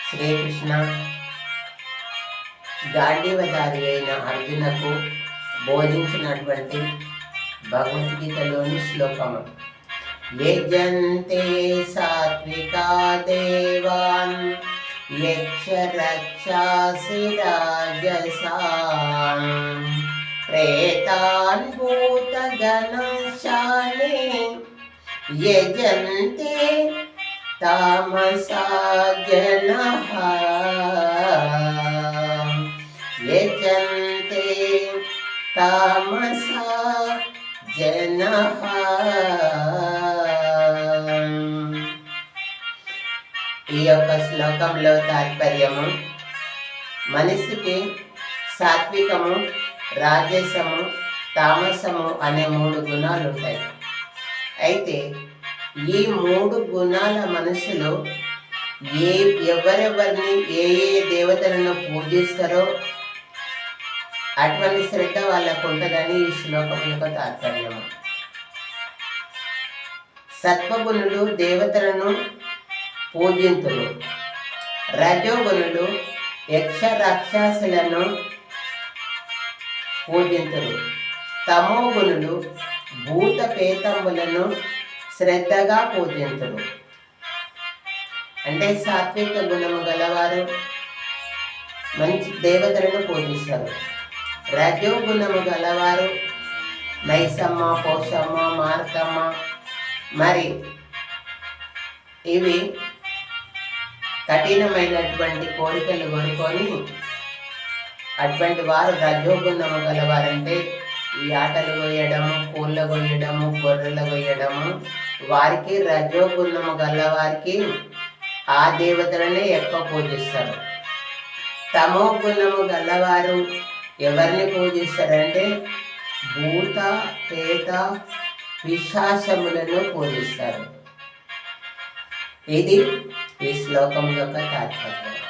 శ్రీకృష్ణ గాంధీవధారి అయిన అర్జునకు బోధించినటువంటి భగవద్గీతలోని శ్లోకము. యజంతే సాత్వికా దేవాన్ యక్షరక్షాసి రాజసాన్ ప్రేతాన్ భూతగణశాలి యజంతే తామసా జనః యజంతే తామసా జనః. ఈ యొక్క శ్లోకంలో తాత్పర్యము, మనిషికి సాత్వికము, రాజసము, తామసము అనే 3 గుణాలు ఉంటాయి. అయితే ఈ 3 గుణాల మనసులో ఎవరెవరిని ఏ దేవతలను పూజిస్తారో అటువంటి శ్రద్ధ వాళ్ళకు ఉంటుందని ఈ శ్లోకం యొక్క తాత్పర్యము. సత్వగుణులు దేవతలను పూజింతులు, రజోగుణులు యక్ష రాక్షసులను పూజింతులు, తమోగుణులు భూత పేతములను శ్రద్ధగా పూజింతులు. అంటే సాత్విక గుణము గలవారు మంచి దేవతలను పూజిస్తారు. రజోగుణము గలవారు నైసమ్మ, పోషమ్మ, మార్కమ్మ, మరి ఇవి కఠినమైనటువంటి కోరికలు కొనుక్కొని అటువంటి వారు రజోగుణము గలవారంటే ఈ ఆటలు కొయ్యడము, పూల కొయ్యడము, గొర్రెలు కొయ్యడము, వారికి రజోగుణము గలవారికి ఆ దేవతలనే ఎక్కువ పూజిస్తారు. తమో గుణము గలవారు ఎవరిని పూజిస్తారంటే భూత పేత పిశాచములను పూజిస్తారు. ఇది ఈ శ్లోకం యొక్క తాత్పర్యం.